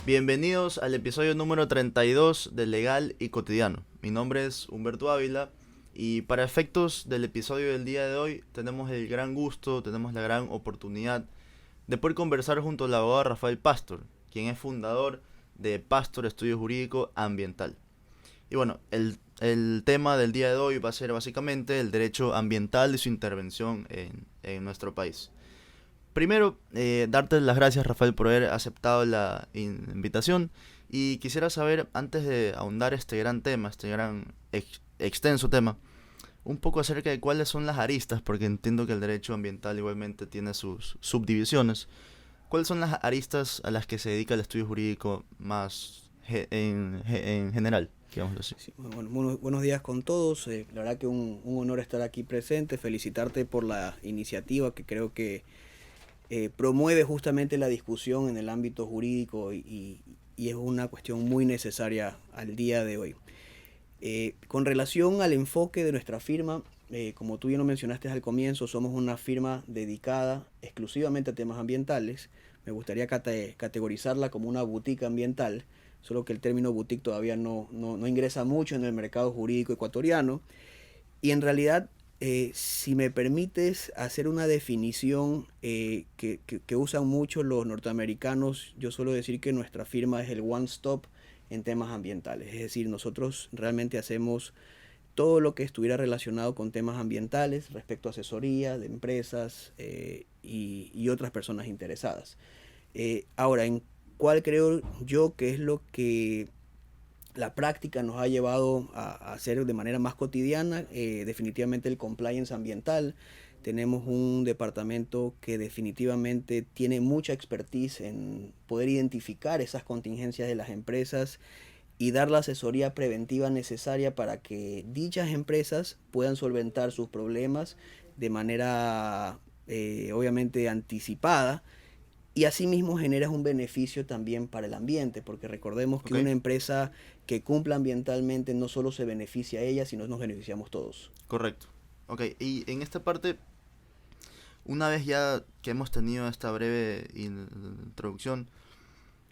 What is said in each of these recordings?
Bienvenidos al episodio número 32 de Legal y Cotidiano. Mi nombre es Humberto Ávila y para efectos del episodio del día de hoy tenemos el gran gusto, tenemos la gran oportunidad de poder conversar junto al abogado Rafael Pastor, quien es fundador de Pastor Estudio Jurídico Ambiental. Y bueno, el tema del día de hoy va a ser básicamente el derecho ambiental y su intervención en nuestro país. Primero, darte las gracias, Rafael, por haber aceptado la invitación. Y quisiera saber, antes de ahondar este gran tema, este gran extenso tema, un poco acerca de cuáles son las aristas, porque entiendo que el derecho ambiental igualmente tiene sus subdivisiones. ¿Cuáles son las aristas a las que se dedica el estudio jurídico más en general, digamos así? Sí, buenos días con todos. La verdad que un honor estar aquí presente. Felicitarte por la iniciativa que creo que promueve justamente la discusión en el ámbito jurídico y es una cuestión muy necesaria al día de hoy. Con relación al enfoque de nuestra firma, como tú ya lo mencionaste al comienzo, somos una firma dedicada exclusivamente a temas ambientales. Me gustaría categorizarla como una boutique ambiental, solo que el término boutique todavía no ingresa mucho en el mercado jurídico ecuatoriano. Y en realidad, si me permites hacer una definición que usan mucho los norteamericanos, yo suelo decir que nuestra firma es el one stop en temas ambientales. Es decir, nosotros realmente hacemos todo lo que estuviera relacionado con temas ambientales respecto a asesoría de empresas y otras personas interesadas. Ahora, ¿en cuál creo yo que es lo que la práctica nos ha llevado a hacer de manera más cotidiana? Definitivamente el compliance ambiental. Tenemos un departamento que definitivamente tiene mucha expertise en poder identificar esas contingencias de las empresas y dar la asesoría preventiva necesaria para que dichas empresas puedan solventar sus problemas de manera obviamente anticipada, y asimismo generas un beneficio también para el ambiente, porque recordemos que ¿Ok? una empresa que cumpla ambientalmente no solo se beneficia a ella, sino nos beneficiamos todos. Correcto. Ok, y en esta parte, una vez ya que hemos tenido esta breve introducción,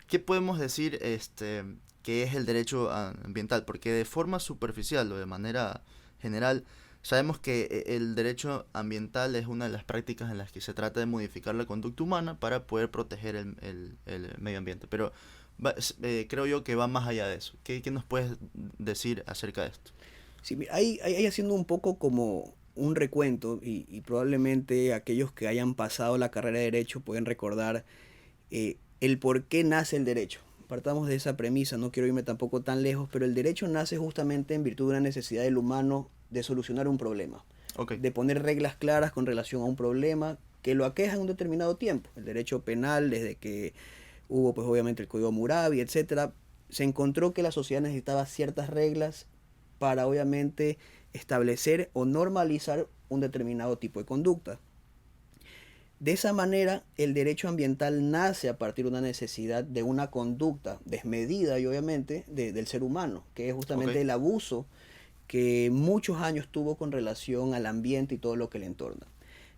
¿qué podemos decir que es el derecho ambiental? Porque de forma superficial o de manera general, sabemos que el derecho ambiental es una de las prácticas en las que se trata de modificar la conducta humana para poder proteger el medio ambiente. Pero creo yo que va más allá de eso. ¿Qué nos puedes decir acerca de esto? Sí, ahí haciendo un poco como un recuento, y probablemente aquellos que hayan pasado la carrera de Derecho pueden recordar el por qué nace el derecho. Partamos de esa premisa, no quiero irme tampoco tan lejos, pero el derecho nace justamente en virtud de una necesidad del humano de solucionar un problema, Ok, de poner reglas claras con relación a un problema que lo aqueja en un determinado tiempo. El derecho penal, desde que hubo pues obviamente el Código Hammurabi, etcétera, se encontró que la sociedad necesitaba ciertas reglas para obviamente establecer o normalizar un determinado tipo de conducta. De esa manera, el derecho ambiental nace a partir de una necesidad de una conducta desmedida y obviamente del ser humano, que es ok, justamente el abuso que muchos años tuvo con relación al ambiente y todo lo que le entorna.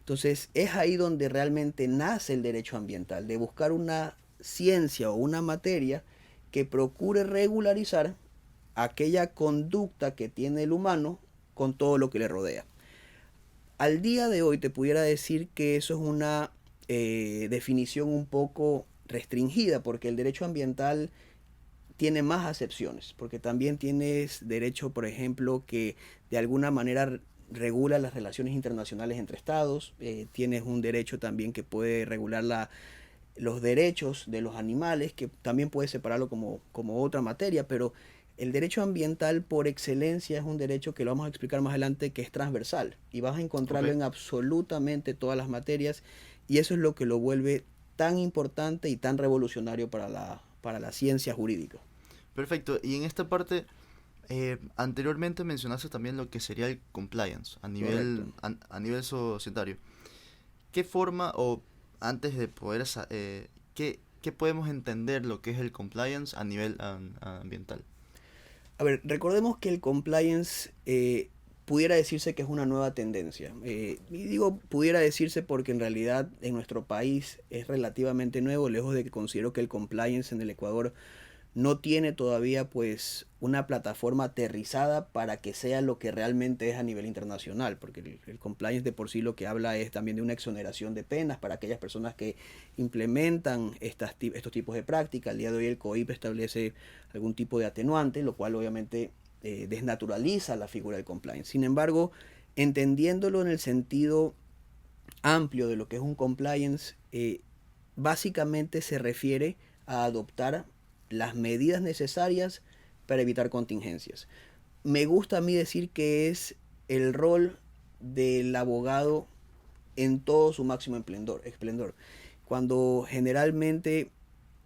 Entonces, es ahí donde realmente nace el derecho ambiental, de buscar una ciencia o una materia que procure regularizar aquella conducta que tiene el humano con todo lo que le rodea. Al día de hoy te pudiera decir que eso es una definición un poco restringida, porque el derecho ambiental tiene más acepciones, porque también tienes derecho, por ejemplo, que de alguna manera regula las relaciones internacionales entre estados. Tienes un derecho también que puede regular los derechos de los animales, que también puede separarlo como otra materia, pero el derecho ambiental por excelencia es un derecho que lo vamos a explicar más adelante, que es transversal y vas a ok. encontrarlo en absolutamente todas las materias, y eso es lo que lo vuelve tan importante y tan revolucionario para la ciencia jurídica. Perfecto. Y en esta parte, anteriormente mencionaste también lo que sería el compliance Correcto. a nivel societario. ¿Qué forma o antes de poder qué podemos entender lo que es el compliance a nivel ambiental? A ver, recordemos que el compliance pudiera decirse que es una nueva tendencia. Y digo pudiera decirse porque en realidad en nuestro país es relativamente nuevo, lejos de que considero que el compliance en el Ecuador no tiene todavía pues una plataforma aterrizada para que sea lo que realmente es a nivel internacional, porque el compliance de por sí lo que habla es también de una exoneración de penas para aquellas personas que implementan estos tipos de prácticas. Al día de hoy el COIP establece algún tipo de atenuante, lo cual obviamente desnaturaliza la figura del compliance. Sin embargo, entendiéndolo en el sentido amplio de lo que es un compliance, básicamente se refiere a adoptar las medidas necesarias para evitar contingencias. Me gusta a mí decir que es el rol del abogado en todo su máximo esplendor. Cuando generalmente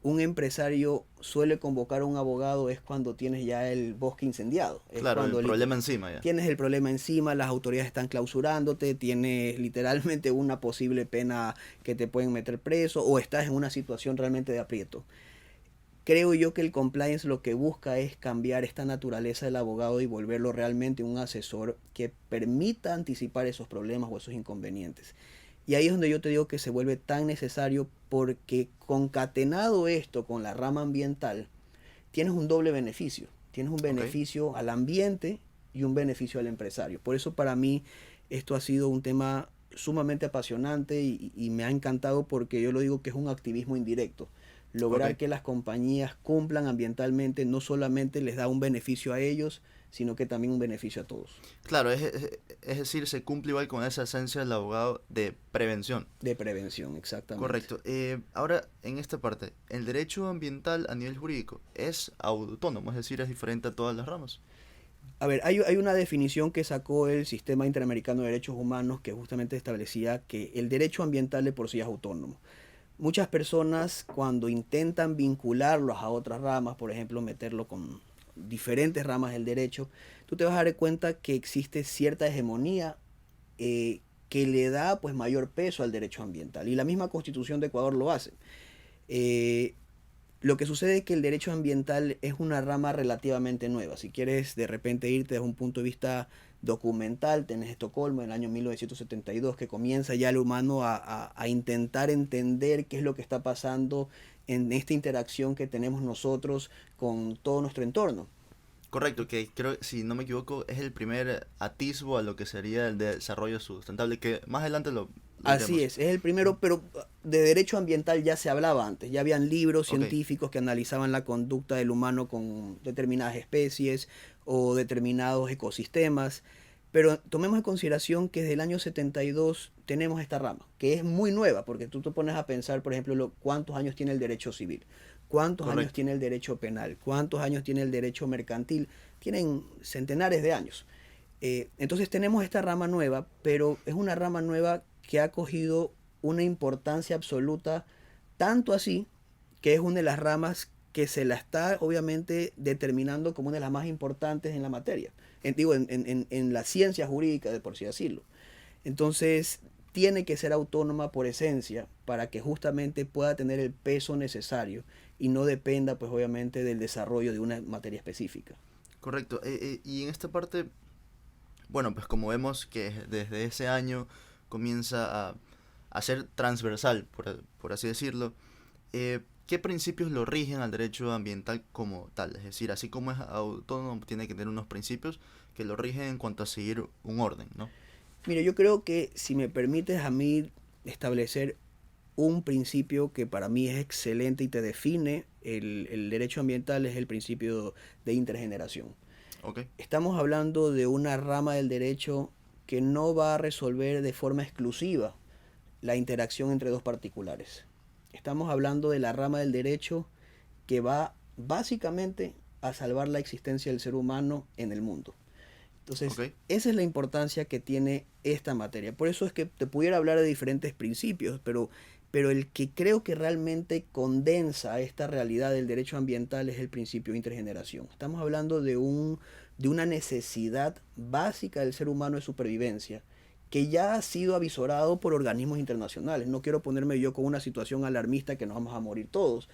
un empresario suele convocar a un abogado es cuando tienes ya el bosque incendiado. Es Claro, cuando el problema encima ya. tienes el problema encima, las autoridades están clausurándote, tienes literalmente una posible pena que te pueden meter preso o estás en una situación realmente de aprieto. Creo yo que el compliance lo que busca es cambiar esta naturaleza del abogado y volverlo realmente un asesor que permita anticipar esos problemas o esos inconvenientes. Y ahí es donde yo te digo que se vuelve tan necesario porque concatenado esto con la rama ambiental, tienes un doble beneficio. Tienes un beneficio al ambiente y un beneficio al empresario. Por eso para mí esto ha sido un tema sumamente apasionante y me ha encantado porque yo lo digo que es un activismo indirecto. Lograr que las compañías cumplan ambientalmente no solamente les da un beneficio a ellos, sino que también un beneficio a todos. Claro, es decir, se cumple igual con esa esencia del abogado de prevención. De prevención, exactamente. Correcto. Ahora, en esta parte, el derecho ambiental a nivel jurídico es autónomo, es decir, es diferente a todas las ramas. A ver, hay una definición que sacó el Sistema Interamericano de Derechos Humanos que justamente establecía que el derecho ambiental de por sí es autónomo. Muchas personas cuando intentan vincularlos a otras ramas, por ejemplo, meterlo con diferentes ramas del derecho, tú te vas a dar cuenta que existe cierta hegemonía que le da pues mayor peso al derecho ambiental. Y la misma Constitución de Ecuador lo hace. Lo que sucede es que el derecho ambiental es una rama relativamente nueva. Si quieres de repente irte desde un punto de vista documental, tenés Estocolmo en el año 1972, que comienza ya el humano a intentar entender qué es lo que está pasando en esta interacción que tenemos nosotros con todo nuestro entorno. Correcto, que creo, si no me equivoco, es el primer atisbo a lo que sería el desarrollo sustentable, que más adelante lo Así diremos. es el primero, pero de derecho ambiental ya se hablaba antes, ya habían libros científicos que analizaban la conducta del humano con determinadas especies o determinados ecosistemas, pero tomemos en consideración que desde el año 72 tenemos esta rama, que es muy nueva, porque tú te pones a pensar, por ejemplo, cuántos años tiene el derecho civil, cuántos años Correcto. tiene el derecho penal, cuántos años tiene el derecho mercantil, tienen centenares de años. Entonces tenemos esta rama nueva, pero es una rama nueva que ha cogido una importancia absoluta, tanto así que es una de las ramas que se la está obviamente determinando como una de las más importantes en la materia, en la ciencia jurídica, de por así decirlo. Entonces, tiene que ser autónoma por esencia para que justamente pueda tener el peso necesario y no dependa, pues obviamente, del desarrollo de una materia específica. Correcto. Y en esta parte, bueno, pues como vemos que desde ese año comienza a ser transversal, por así decirlo, ¿qué principios lo rigen al derecho ambiental como tal? Es decir, así como es autónomo, tiene que tener unos principios que lo rigen en cuanto a seguir un orden, ¿no? Mira, yo creo que si me permites a mí establecer un principio que para mí es excelente y te define el derecho ambiental es el principio de intergeneración. Ok, Estamos hablando de una rama del derecho que no va a resolver de forma exclusiva la interacción entre dos particulares. Estamos hablando de la rama del derecho que va básicamente a salvar la existencia del ser humano en el mundo. Entonces, ok. esa es la importancia que tiene esta materia. Por eso es que te pudiera hablar de diferentes principios, pero el que creo que realmente condensa esta realidad del derecho ambiental es el principio de intergeneración. Estamos hablando de una necesidad básica del ser humano de supervivencia que ya ha sido avisorado por organismos internacionales. No quiero ponerme yo con una situación alarmista que nos vamos a morir todos,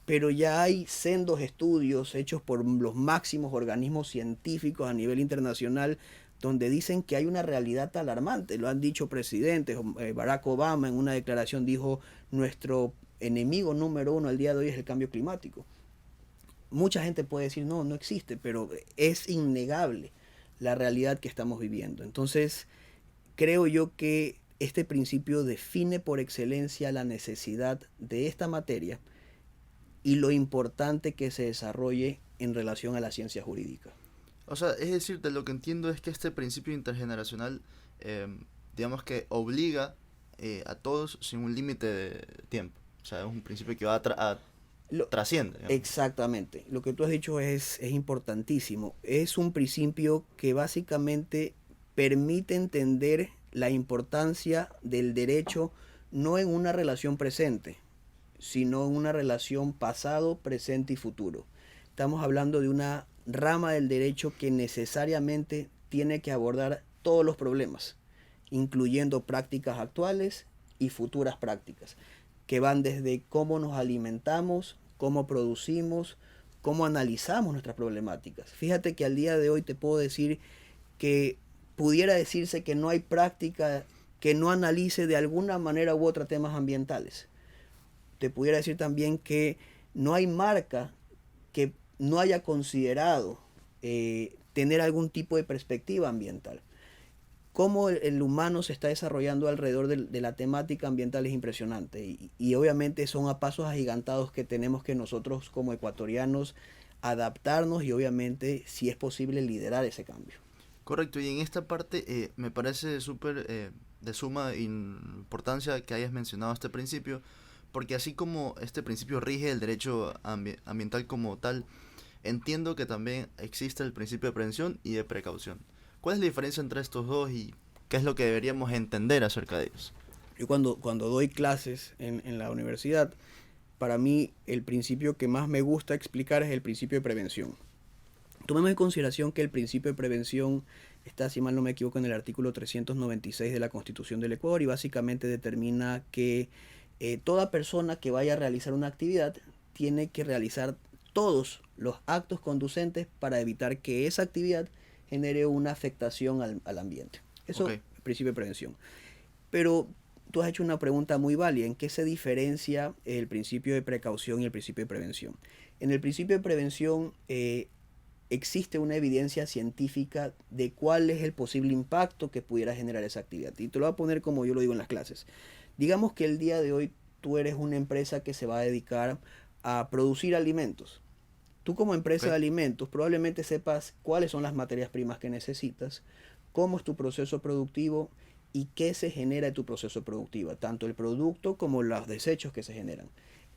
pero ya hay sendos estudios hechos por los máximos organismos científicos a nivel internacional donde dicen que hay una realidad alarmante. Lo han dicho presidentes. Barack Obama en una declaración dijo: nuestro enemigo número uno al día de hoy es el cambio climático. Mucha gente puede decir: no, no existe, pero es innegable la realidad que estamos viviendo. Entonces, creo yo que este principio define por excelencia la necesidad de esta materia y lo importante que se desarrolle en relación a la ciencia jurídica. O sea, es decir, de lo que entiendo es que este principio intergeneracional, digamos que obliga a todos sin un límite de tiempo. O sea, es un principio que trasciende. Digamos. Exactamente. Lo que tú has dicho es importantísimo. Es un principio que básicamente permite entender la importancia del derecho no en una relación presente, sino en una relación pasado, presente y futuro. Estamos hablando de una rama del derecho que necesariamente tiene que abordar todos los problemas, incluyendo prácticas actuales y futuras prácticas, que van desde cómo nos alimentamos, cómo producimos, cómo analizamos nuestras problemáticas. Fíjate que al día de hoy te puedo decir que pudiera decirse que no hay práctica que no analice de alguna manera u otra temas ambientales. Te pudiera decir también que no hay marca que no haya considerado tener algún tipo de perspectiva ambiental. Cómo el humano se está desarrollando alrededor de la temática ambiental es impresionante y obviamente son a pasos agigantados que tenemos que nosotros como ecuatorianos adaptarnos y obviamente, si es posible, liderar ese cambio. Correcto, y en esta parte me parece súper de suma importancia que hayas mencionado este principio, porque así como este principio rige el derecho ambiental como tal, entiendo que también existe el principio de prevención y de precaución. ¿Cuál es la diferencia entre estos dos y qué es lo que deberíamos entender acerca de ellos? Yo cuando doy clases en la universidad, para mí el principio que más me gusta explicar es el principio de prevención. Tomemos en consideración que el principio de prevención está, si mal no me equivoco, en el artículo 396 de la Constitución del Ecuador y básicamente determina que toda persona que vaya a realizar una actividad tiene que realizar todos los actos conducentes para evitar que esa actividad genere una afectación al ambiente. Eso es el principio de prevención. Pero tú has hecho una pregunta muy válida. ¿En qué se diferencia el principio de precaución y el principio de prevención? En el principio de prevención existe una evidencia científica de cuál es el posible impacto que pudiera generar esa actividad. Y te lo voy a poner como yo lo digo en las clases. Digamos que el día de hoy tú eres una empresa que se va a dedicar a producir alimentos. Tú como empresa de alimentos probablemente sepas cuáles son las materias primas que necesitas, cómo es tu proceso productivo y qué se genera en tu proceso productivo, tanto el producto como los desechos que se generan.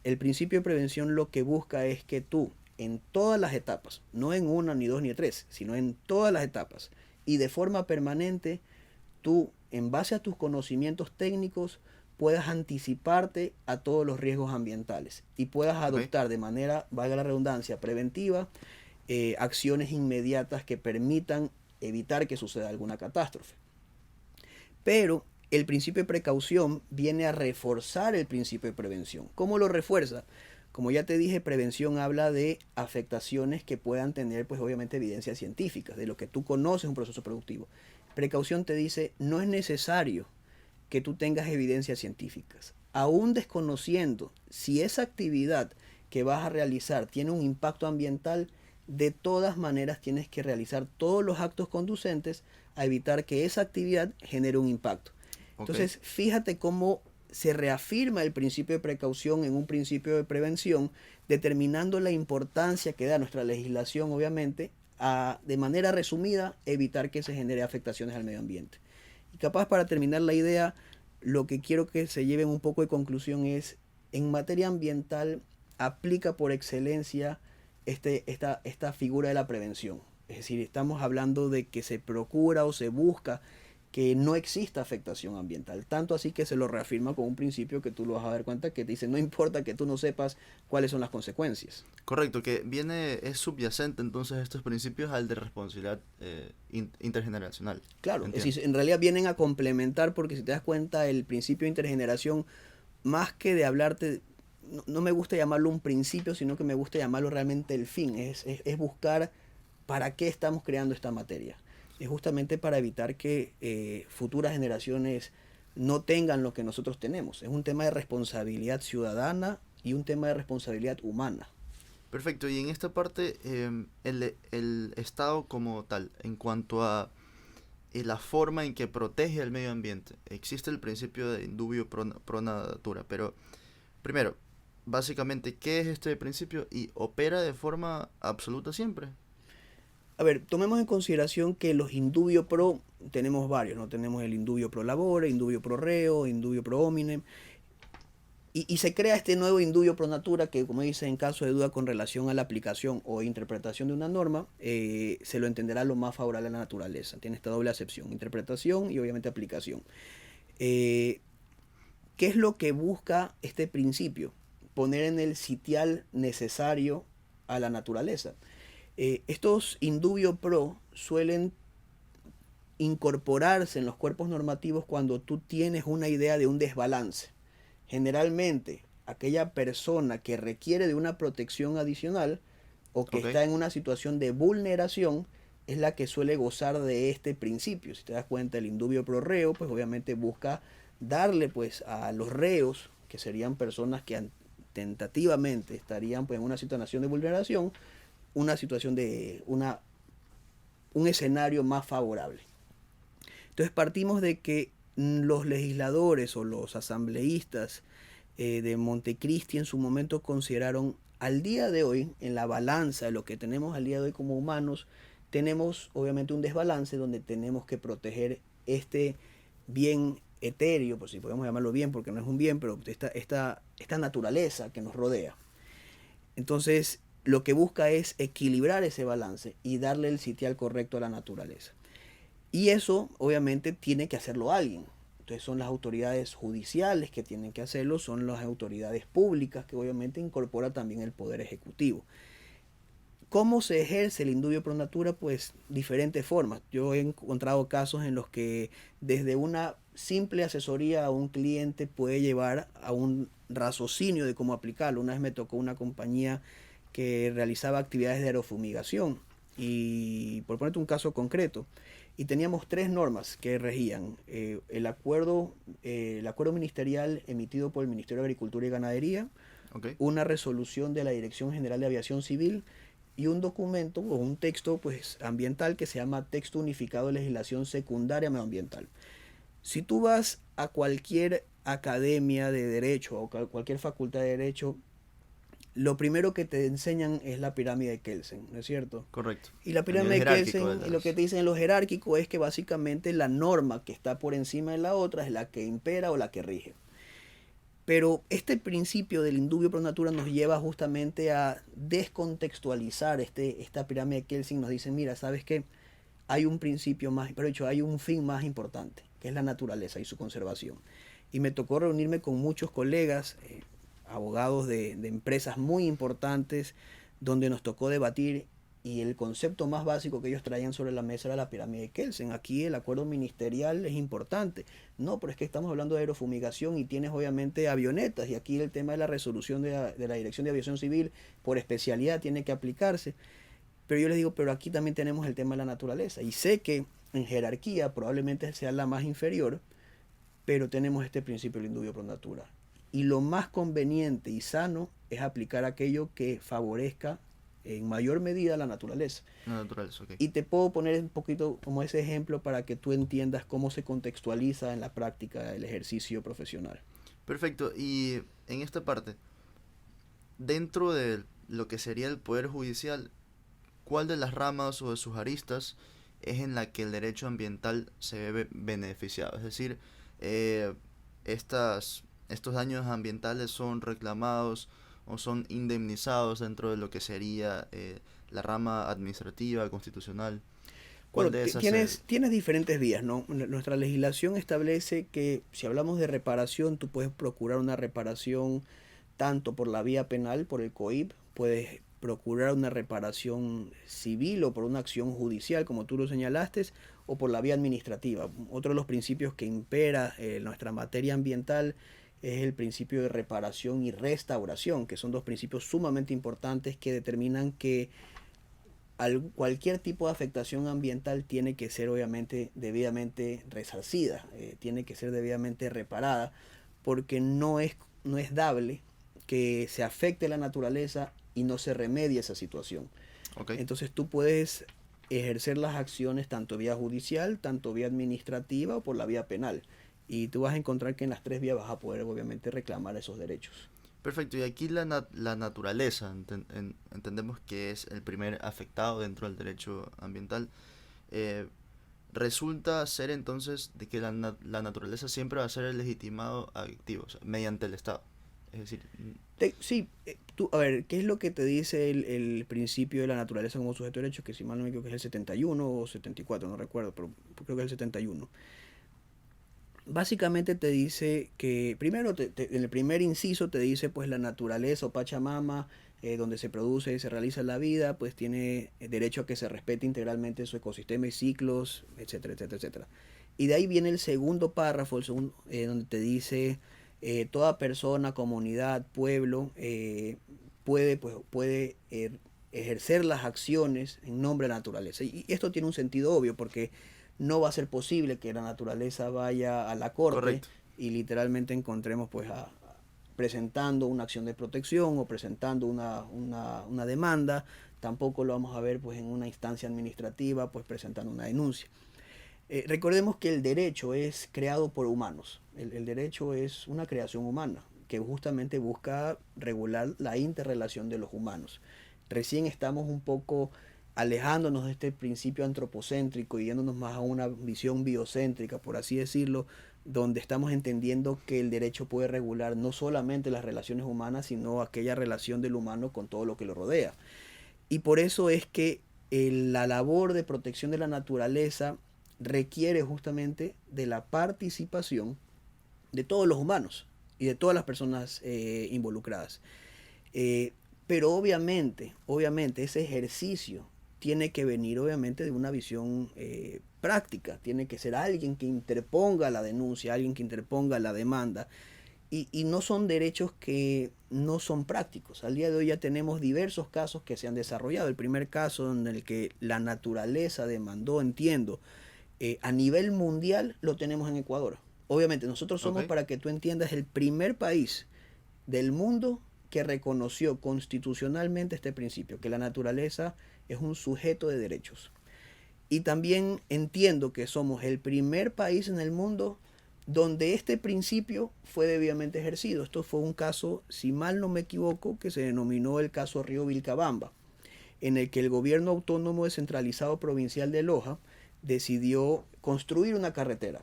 El principio de prevención lo que busca es que tú, en todas las etapas, no en una, ni dos, ni tres, sino en todas las etapas, y de forma permanente, tú, en base a tus conocimientos técnicos, puedas anticiparte a todos los riesgos ambientales y puedas adoptar de manera, valga la redundancia, preventiva, acciones inmediatas que permitan evitar que suceda alguna catástrofe. Pero el principio de precaución viene a reforzar el principio de prevención. ¿Cómo lo refuerza? Como ya te dije, prevención habla de afectaciones que puedan tener, pues obviamente, evidencias científicas, de lo que tú conoces un proceso productivo. Precaución te dice, no es necesario que tú tengas evidencias científicas. Aún desconociendo si esa actividad que vas a realizar tiene un impacto ambiental, de todas maneras tienes que realizar todos los actos conducentes a evitar que esa actividad genere un impacto. Entonces, fíjate cómo se reafirma el principio de precaución en un principio de prevención, determinando la importancia que da nuestra legislación, obviamente, a, de manera resumida, evitar que se genere afectaciones al medio ambiente. Y capaz para terminar la idea, lo que quiero que se lleven un poco de conclusión es, en materia ambiental, aplica por excelencia esta figura de la prevención. Es decir, estamos hablando de que se procura o se busca que no exista afectación ambiental. Tanto así que se lo reafirma con un principio que tú lo vas a dar cuenta que te dice, no importa que tú no sepas cuáles son las consecuencias. Correcto, que es subyacente entonces estos principios al de responsabilidad intergeneracional. Claro, es decir, en realidad vienen a complementar porque si te das cuenta el principio de intergeneración, más que de hablarte, no me gusta llamarlo un principio, sino que me gusta llamarlo realmente el fin, es buscar para qué estamos creando esta materia. es justamente para evitar que futuras generaciones no tengan lo que nosotros tenemos. Es un tema de responsabilidad ciudadana y un tema de responsabilidad humana. Perfecto, y en esta parte, el Estado como tal, en cuanto a la forma en que protege el medio ambiente, existe el principio de indubio pro natura, pero primero, básicamente, ¿qué es este principio? Y opera de forma absoluta siempre. A ver, tomemos en consideración que los indubio pro tenemos varios, ¿no? Tenemos el indubio pro labore, indubio pro reo, indubio pro hominem. Y se crea este nuevo indubio pro natura que, como dice, en caso de duda con relación a la aplicación o interpretación de una norma, se lo entenderá lo más favorable a la naturaleza. Tiene esta doble acepción, interpretación y obviamente aplicación. Eh, ¿Qué es lo que busca este principio? Poner en el sitial necesario a la naturaleza. Estos indubio pro suelen incorporarse en los cuerpos normativos cuando tú tienes una idea de un desbalance. Generalmente, aquella persona que requiere de una protección adicional o que Ok, está en una situación de vulneración es la que suele gozar de este principio. Si te das cuenta, el indubio pro reo, pues obviamente busca darle pues a los reos, que serían personas que tentativamente estarían pues en una situación de vulneración, una situación de un escenario más favorable. Entonces partimos de que los legisladores o los asambleístas de Montecristi en su momento consideraron al día de hoy, en la balanza de lo que tenemos al día de hoy como humanos, tenemos obviamente un desbalance donde tenemos que proteger este bien etéreo, por si podemos llamarlo bien, porque no es un bien, pero esta naturaleza que nos rodea. Entonces, lo que busca es equilibrar ese balance y darle el sitial correcto a la naturaleza. Y eso obviamente tiene que hacerlo alguien. Entonces son las autoridades judiciales que tienen que hacerlo, son las autoridades públicas que obviamente incorpora también el poder ejecutivo. ¿Cómo se ejerce el indubio pro natura? Pues diferentes formas. Yo he encontrado casos en los que desde una simple asesoría a un cliente puede llevar a un raciocinio de cómo aplicarlo. Una vez me tocó una compañía que realizaba actividades de aerofumigación y por ponerte un caso concreto, y teníamos tres normas que regían el acuerdo ministerial emitido por el Ministerio de Agricultura y Ganadería, ok. una resolución de la Dirección General de Aviación Civil y un documento o un texto pues ambiental que se llama Texto Unificado de Legislación Secundaria Medioambiental. Si tú vas a cualquier academia de derecho o cualquier facultad de derecho, lo primero que te enseñan es la pirámide de Kelsen, ¿no es cierto? Correcto. Y la El nivel pirámide de jerárquico de Kelsen, y lo que las... te dicen en lo jerárquico es que básicamente la norma que está por encima de la otra es la que impera o la que rige. Pero este principio del indubio pro natura nos lleva justamente a descontextualizar esta pirámide de Kelsen. Nos dicen, mira, ¿sabes qué? Hay un principio más, pero de hecho hay un fin más importante, que es la naturaleza y su conservación. Y me tocó reunirme con muchos colegas, abogados de empresas muy importantes, donde nos tocó debatir y el concepto más básico que ellos traían sobre la mesa era la pirámide de Kelsen. Aquí el acuerdo ministerial es importante. No, pero es que estamos hablando de aerofumigación y tienes obviamente avionetas y aquí el tema de la resolución de la Dirección de Aviación Civil por especialidad tiene que aplicarse. Pero yo les digo, pero aquí también tenemos el tema de la naturaleza y sé que en jerarquía probablemente sea la más inferior, pero tenemos este principio del indubio pro natura. Y lo más conveniente y sano es aplicar aquello que favorezca en mayor medida la naturaleza. La naturaleza, ok. Y te puedo poner un poquito como ese ejemplo para que tú entiendas cómo se contextualiza en la práctica el ejercicio profesional. Perfecto. Y en esta parte, dentro de lo que sería el Poder Judicial, ¿cuál de las ramas o de sus aristas es en la que el derecho ambiental se ve beneficiado? Es decir, eh, estos daños ambientales son reclamados o son indemnizados dentro de lo que sería la rama administrativa, constitucional. ¿Cuál Bueno, de esas tienes diferentes vías, ¿no? Nuestra legislación establece que si hablamos de reparación, tú puedes procurar una reparación tanto por la vía penal, por el COIP, puedes procurar una reparación civil o por una acción judicial, como tú lo señalaste, o por la vía administrativa? Otro de los principios que impera en nuestra materia ambiental es el principio de reparación y restauración, que son dos principios sumamente importantes que determinan que cualquier tipo de afectación ambiental tiene que ser obviamente debidamente resarcida, tiene que ser debidamente reparada, porque no es dable que se afecte la naturaleza y no se remedie esa situación. Ok. Entonces tú puedes ejercer las acciones tanto vía judicial, tanto vía administrativa o por la vía penal. Y tú vas a encontrar que en las tres vías vas a poder obviamente reclamar esos derechos. Perfecto, y aquí la naturaleza, entendemos que es el primer afectado dentro del derecho ambiental. Eh, Resulta ser entonces de que la naturaleza siempre va a ser el legitimado activo, o sea, mediante el Estado. Es decir, Sí, tú, a ver, ¿qué es lo que te dice el principio de la naturaleza como sujeto de derechos? Que si mal no me equivoco es el 71 o 74, no recuerdo, pero creo que es el 71. Básicamente te dice que, primero, en el primer inciso te dice, pues la naturaleza o Pachamama, donde se produce y se realiza la vida, pues tiene derecho a que se respete integralmente su ecosistema y ciclos, etcétera, etcétera, etcétera. Y de ahí viene el segundo párrafo, donde te dice, toda persona, comunidad, pueblo, puede ejercer las acciones en nombre de la naturaleza. Y esto tiene un sentido obvio, porque no va a ser posible que la naturaleza vaya a la corte correcto. y literalmente encontremos pues presentando una acción de protección o presentando una demanda. Tampoco lo vamos a ver pues en una instancia administrativa pues presentando una denuncia. Recordemos que el derecho es creado por humanos. El derecho es una creación humana que justamente busca regular la interrelación de los humanos. Recién estamos un poco alejándonos de este principio antropocéntrico y yéndonos más a una visión biocéntrica, por así decirlo, donde estamos entendiendo que el derecho puede regular no solamente las relaciones humanas, sino aquella relación del humano con todo lo que lo rodea. Y por eso es que la labor de protección de la naturaleza requiere justamente de la participación de todos los humanos y de todas las personas involucradas. Eh, pero obviamente ese ejercicio tiene que venir obviamente de una visión práctica, tiene que ser alguien que interponga la denuncia, alguien que interponga la demanda, y no son derechos que no son prácticos. Al día de hoy ya tenemos diversos casos que se han desarrollado. El primer caso en el que la naturaleza demandó, entiendo, a nivel mundial lo tenemos en Ecuador. Obviamente nosotros somos, Ok. para que tú entiendas, el primer país del mundo que reconoció constitucionalmente este principio, que la naturaleza es un sujeto de derechos. Y también entiendo que somos el primer país en el mundo donde este principio fue debidamente ejercido. Esto fue un caso, si mal no me equivoco, que se denominó el caso Río Vilcabamba, en el que el gobierno autónomo descentralizado provincial de Loja decidió construir una carretera.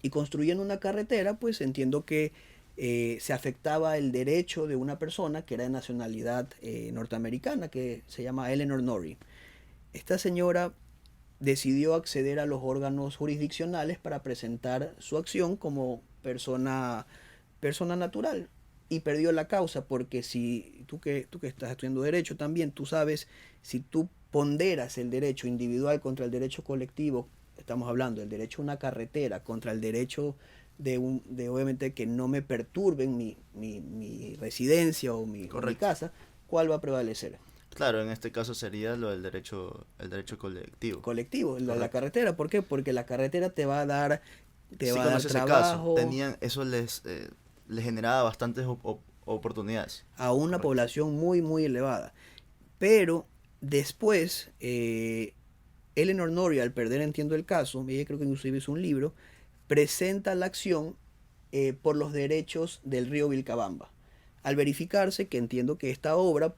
Y construyendo una carretera, pues entiendo que se afectaba el derecho de una persona que era de nacionalidad norteamericana, que se llama Eleanor Norrie. Esta señora decidió acceder a los órganos jurisdiccionales para presentar su acción como persona natural, y perdió la causa, porque si tú que estás estudiando derecho también, tú sabes, si tú ponderas el derecho individual contra el derecho colectivo, estamos hablando del derecho a una carretera contra el derecho de obviamente que no me perturben mi residencia o mi Correcto. casa, ¿cuál va a prevalecer? Claro, en este caso sería lo del derecho, el derecho colectivo. Colectivo, la Correcto. carretera. ¿Por qué? Porque la carretera te Sí va a dar conoce ese caso. trabajo Tenían, eso les generaba bastantes oportunidades. a una Correcto. población muy, muy elevada. Pero después, Eleanor Norrie, al perder, entiendo el caso, ella creo que inclusive hizo un libro, presenta la acción por los derechos del río Vilcabamba. Al verificarse que entiendo que esta obra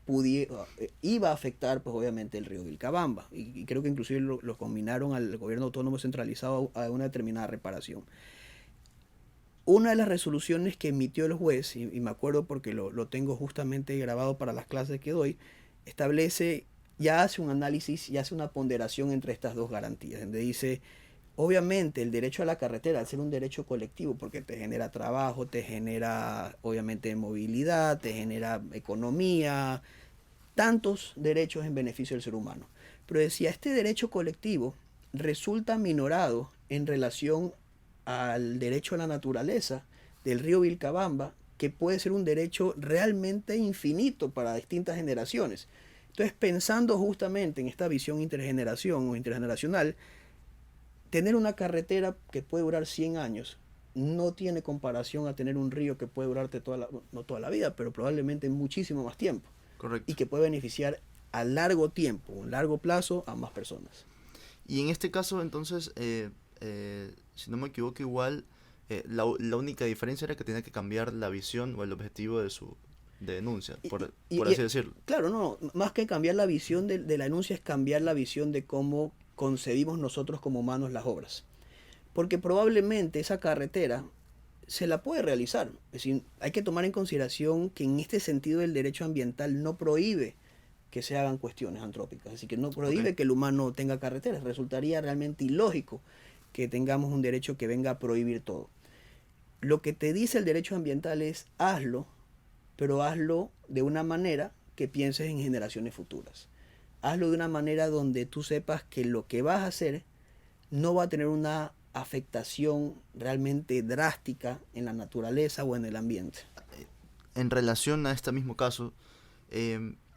iba a afectar, pues obviamente, el río Vilcabamba. Y creo que inclusive lo combinaron al gobierno autónomo centralizado a una determinada reparación. Una de las resoluciones que emitió el juez, y me acuerdo porque lo tengo justamente grabado para las clases que doy, establece, ya hace un análisis y hace una ponderación entre estas dos garantías, donde dice, obviamente el derecho a la carretera, al ser un derecho colectivo, porque te genera trabajo, te genera obviamente movilidad, te genera economía, tantos derechos en beneficio del ser humano. Pero decía, este derecho colectivo resulta minorado en relación al derecho a la naturaleza del río Vilcabamba, que puede ser un derecho realmente infinito para distintas generaciones. Entonces, pensando justamente en esta visión intergeneración o intergeneracional, tener una carretera que puede durar 100 años no tiene comparación a tener un río que puede durarte no toda la vida, pero probablemente muchísimo más tiempo. Y Correcto. que puede beneficiar a largo tiempo, a largo plazo, a más personas. Y en este caso, entonces, si no me equivoco, igual la única diferencia era que tenía que cambiar la visión o el objetivo de su denuncia, por así decirlo. Claro, no, más que cambiar la visión de la denuncia es cambiar la visión de cómo concebimos nosotros como humanos las obras. Porque probablemente esa carretera se la puede realizar. Es decir, hay que tomar en consideración que en este sentido el derecho ambiental no prohíbe que se hagan cuestiones antrópicas. Así que no Ok, prohíbe que el humano tenga carreteras. Resultaría realmente ilógico que tengamos un derecho que venga a prohibir todo. Lo que te dice el derecho ambiental es hazlo, pero hazlo de una manera que pienses en generaciones futuras. Hazlo de una manera donde tú sepas que lo que vas a hacer no va a tener una afectación realmente drástica en la naturaleza o en el ambiente. en relación a este mismo caso,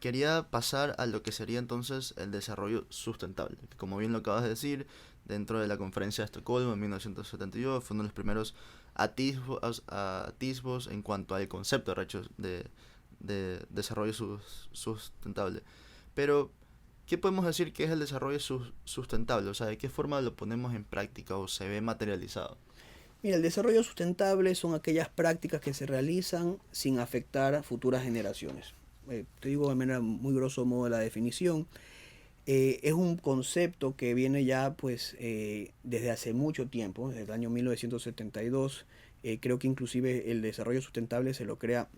quería pasar a lo que sería entonces el desarrollo sustentable, que como bien lo acabas de decir, dentro de la conferencia de Estocolmo en 1972 fue uno de los primeros atisbos en cuanto al concepto de desarrollo sustentable. Pero, ¿qué podemos decir que es el desarrollo sustentable? O sea, ¿de qué forma lo ponemos en práctica o se ve materializado? Mira, el desarrollo sustentable son aquellas prácticas que se realizan sin afectar a futuras generaciones. Te digo de manera muy grosso modo la definición. Es un concepto que viene ya pues desde hace mucho tiempo, desde el año 1972. Creo que inclusive el desarrollo sustentable se lo crea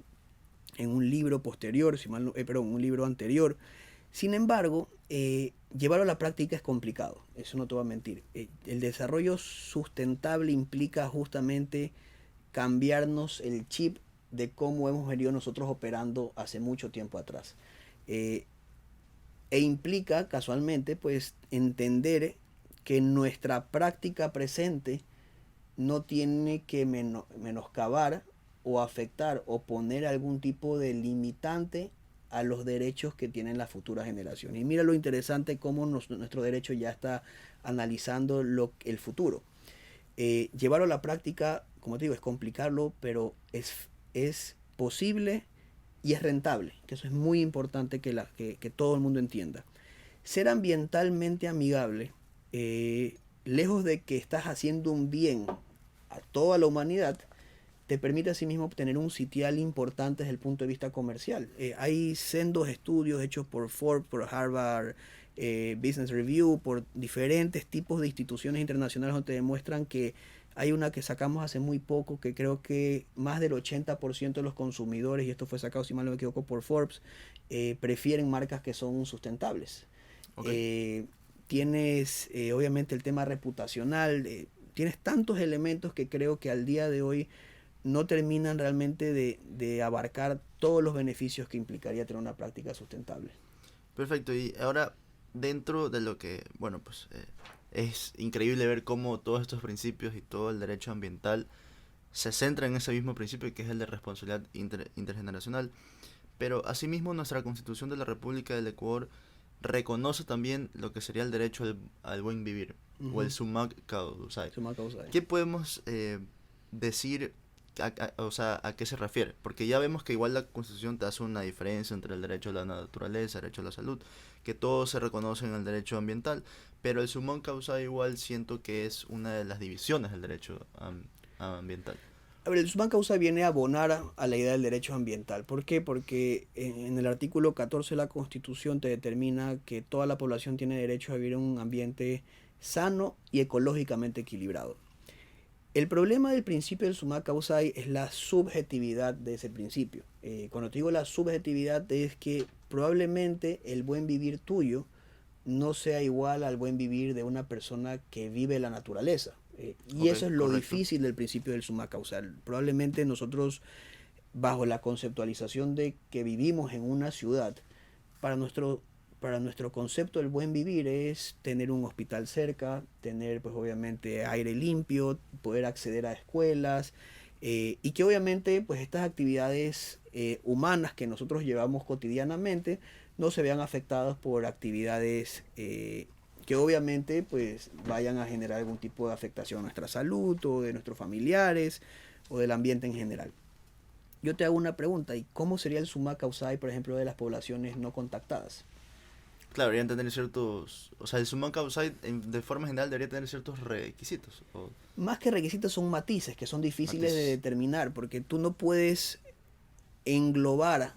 en un libro posterior, si mal no, perdón, un libro anterior. Sin embargo, llevarlo a la práctica es complicado, eso no te voy a mentir. El desarrollo sustentable implica justamente cambiarnos el chip de cómo hemos venido nosotros operando hace mucho tiempo atrás. Eh, e implica casualmente pues entender que nuestra práctica presente no tiene que menoscabar o afectar o poner algún tipo de limitante a los derechos que tienen las futuras generaciones. Y mira lo interesante cómo nuestro derecho ya está analizando el futuro. Llevarlo a la práctica, como te digo, es complicarlo, pero es posible y es rentable, que eso es muy importante que todo el mundo entienda. Ser ambientalmente amigable, lejos de que estás haciendo un bien a toda la humanidad, te permite asimismo obtener un sitial importante desde el punto de vista comercial. Hay sendos estudios hechos por Forbes, por Harvard Business Review, por diferentes tipos de instituciones internacionales donde te demuestran que hay una que sacamos hace muy poco, que creo que más del 80% de los consumidores, y esto fue sacado, si mal no me equivoco, por Forbes, prefieren marcas que son sustentables. Ok. Eh, tienes obviamente el tema reputacional, tienes tantos elementos que creo que al día de hoy no terminan realmente de abarcar todos los beneficios que implicaría tener una práctica sustentable. Perfecto, y ahora dentro de lo que, bueno, pues es increíble ver cómo todos estos principios y todo el derecho ambiental se centra en ese mismo principio que es el de responsabilidad intergeneracional. Pero asimismo nuestra Constitución de la República del Ecuador reconoce también lo que sería el derecho al buen vivir o el Ujú. sumak kausai. Suma causa. ¿Qué podemos decir, o sea, a qué se refiere? Porque ya vemos que igual la Constitución te hace una diferencia entre el derecho a la naturaleza, el derecho a la salud, que todos se reconocen en el derecho ambiental, pero el sumak kausai igual siento que es una de las divisiones del derecho ambiental. A ver, el suma causa viene a abonar a la idea del derecho ambiental. ¿Por qué? Porque en el artículo 14 de la Constitución te determina que toda la población tiene derecho a vivir en un ambiente sano y ecológicamente equilibrado. El problema del principio del summa causa es la subjetividad de ese principio. Cuando te digo la subjetividad es que probablemente el buen vivir tuyo no sea igual al buen vivir de una persona que vive la naturaleza. Y Ok, eso es lo correcto. difícil del principio del summa causal. Probablemente nosotros, bajo la conceptualización de que vivimos en una ciudad, para nuestro, para nuestro concepto del buen vivir es tener un hospital cerca, tener pues obviamente aire limpio, poder acceder a escuelas y que obviamente pues estas actividades humanas que nosotros llevamos cotidianamente no se vean afectadas por actividades que obviamente pues vayan a generar algún tipo de afectación a nuestra salud o de nuestros familiares o del ambiente en general. Yo te hago una pregunta, ¿y cómo sería el summa causae, por ejemplo, de las poblaciones no contactadas? Claro, deberían tener ciertos, o sea, el summa causa de forma general debería tener ciertos requisitos o Más que requisitos son matices que son difíciles de matices. determinar porque tú no puedes englobar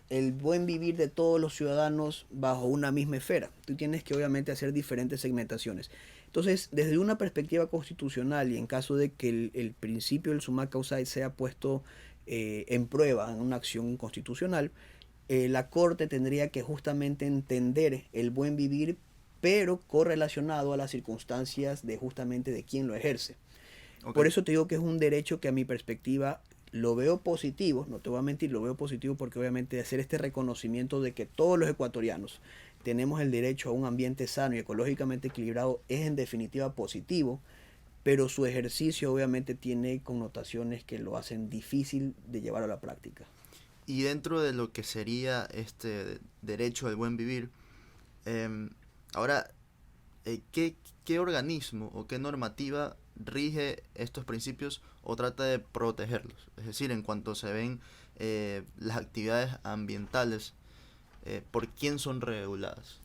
el buen vivir de todos los ciudadanos bajo una misma esfera. Tú tienes que obviamente hacer diferentes segmentaciones. Entonces, desde una perspectiva constitucional y en caso de que el principio del summa causae sea puesto en prueba en una acción constitucional, la Corte tendría que justamente entender el buen vivir, pero correlacionado a las circunstancias de justamente de quién lo ejerce. Ok. Por eso te digo que es un derecho que a mi perspectiva lo veo positivo, no te voy a mentir, lo veo positivo porque obviamente hacer este reconocimiento de que todos los ecuatorianos tenemos el derecho a un ambiente sano y ecológicamente equilibrado es en definitiva positivo, pero su ejercicio obviamente tiene connotaciones que lo hacen difícil de llevar a la práctica. Y dentro de lo que sería este derecho al buen vivir, em, ahora, ¿qué organismo o qué normativa rige estos principios o trata de protegerlos? Es decir, en cuanto se ven las actividades ambientales, ¿por quién son reguladas?